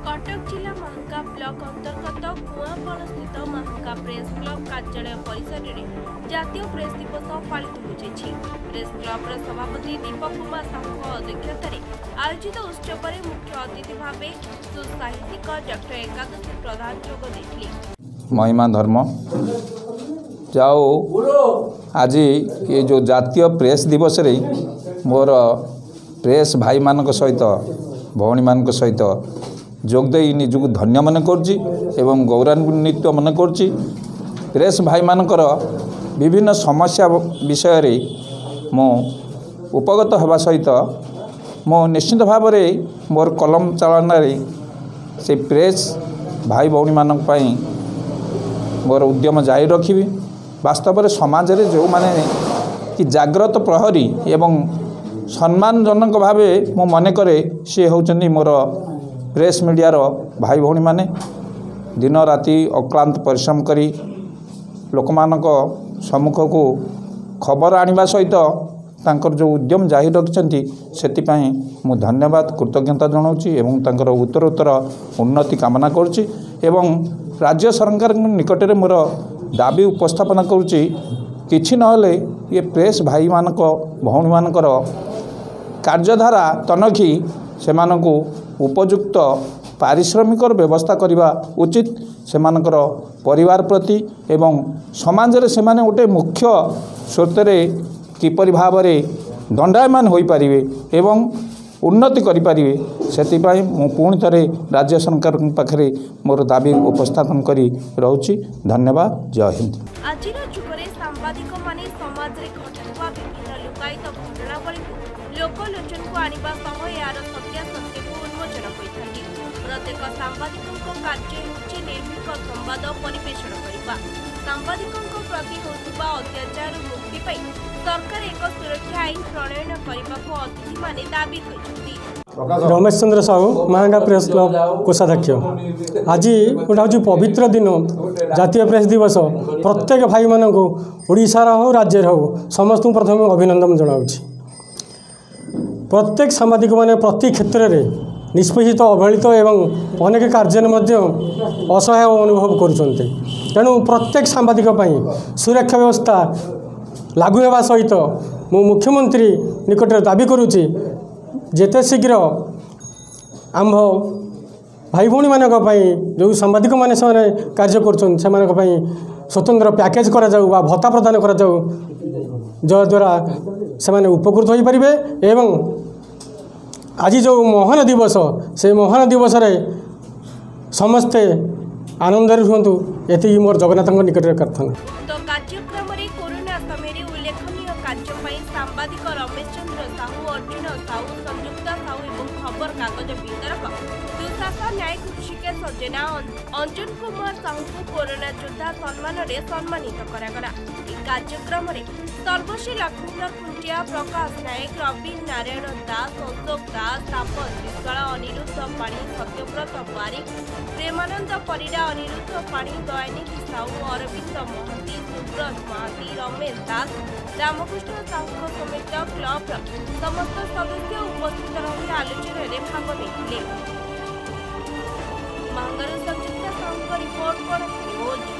कटक जिला महांगा ब्लॉक अंतर्गत कुआपण स्थित महांगा प्रेस क्लब कार्यालय परिसर में जातीय प्रेस दिवस पालित हो प्रेस क्लब सभापति दीपक कुमार साहू अध्यक्षतार आयोजित उत्सव में मुख्य अतिथि भाव सुसाहित्यिक डॉक्टर एकादशी प्रधान जोग देथिले। महिमा धर्म जाओ आज ये जो जातीय प्रेस दिवस रे मोर प्रेस भाई मान सहित भौणी मान सहित जोगदे निजक धन्य मन कर गौरवान्वित मन कर प्रेस भाई मानकर विभिन्न समस्या विषय रे मो उपगत होगा सहित मो निश्चित भाव में मोर कलम चालन से प्रेस भाई भौणी मान मोर उद्यम जारी रखी। वास्तव में समाज रे जो माने कि जाग्रत प्रहरी एवं सम्मानजनक भाव मो मन करे सी होचंदी मोर प्रेस मीडिया भाई भौणी माने दिन राति अक्लांत परिश्रम करी लोकमानक सम्मुख को खबर आनिबा सहित तांकर जो उद्यम जारी रखिछंती सेतिपई मु धन्यवाद कृतज्ञता जनाउछि एवं तांकर उत्तरोत्तर उन्नति कामना करुछि एवं राज्य सरकार निकट में मोर दाबी उपस्थापन करुछि किछि नहले ये प्रेस भाई मानक भौणी मानकर कार्यधारा तनखी सेमानकु उपयुक्त पारिश्रमिक व्यवस्था करने उचित सेमानकर परिवार प्रति एवं समाज रे सेमाने गोटे मुख्य स्रोतरे किपरि भाव में दंडायमान हो पारे एवं उन्नति करें से पुणी थे राज्य सरकार पाखे मोर दाबी उपस्थापन करी रहुछि। धन्यवाद। जय हिंद। आज जुगे सांबादिक माने समाज रे घटुवा विभिन्न लुकायित घटनावली लोकलोचन को आनिबा सह यार सत्यासत्य को उन्मोचन होइथांती। प्रत्येक सांबादिकଙ୍କ कार्य होछि निर्भीक संवाद परिवेषण करबा। सांबादिकଙ୍କ प्रति होतुबा अत्याचार मुक्ति पाई सरकार एक सुरक्षा आईन प्रणयन करने को अतिथि माने दाबी करछथि। रमेश चंद्र साहू महांगा प्रेस क्लब कोषाध्यक्ष आज गोटे पवित्र दिन जातीय प्रेस दिवस प्रत्येक भाई मानक ओडिशार हो राज्य हो समस्त प्रथम अभिनंदन जनाऊँगी। प्रत्येक सांबादिक माने प्रति क्षेत्र में निष्पेषित अवहेलित एवं अनेक कार्य असहाय अनुभव करुँचे तेणु प्रत्येक सांबादिक सुरक्षा व्यवस्था लागू होगा सहित मु मुख्यमंत्री निकट दाबी करुँची जेते शीघ्र आम भाई भौणी मानक जो सांबादिक माने कार्य कर स्वतंत्र पैकेज करा जाऊ बा भत्ता प्रदान करा जाऊ जद्वारा से उपकृत हो पारे एवं आज जो महान दिवस से महान दिवस रे समस्ते आनंद रुहतु ये मोर जगन्नाथ निकट प्रार्थना। कार्यक्रम में कोरोना समय उल्लेखनीय कार्य सांबादिक रमेश चंद्र साहू अर्जुन साहू संयुक्त साहू और खबर कागज वितरक दुशासन न्यायिक ऋषिकेश जेना अंजन कुमार साहू को कोरोना योद्धा सम्मान सम्मानित करागला। कार्यक्रम में सर्वश्री लक्ष्मण खुंटिया प्रकाश नायक रवि नारायण दास अशोक दास तापस विश्वाल अनिरुद्ध पाणी सत्यव्रत बारिक प्रेमानंद परिडा अनिरुद्ध पाणी दयानिधि साहू अरविंद महांती सुब्रत महांती रमेश दास रामकृष्ण साहू समेत क्लब समस्त सदस्य उपस्थित रही आलोचन में भाग लेते। महांगार संयुक्त साहू रिपोर्ट।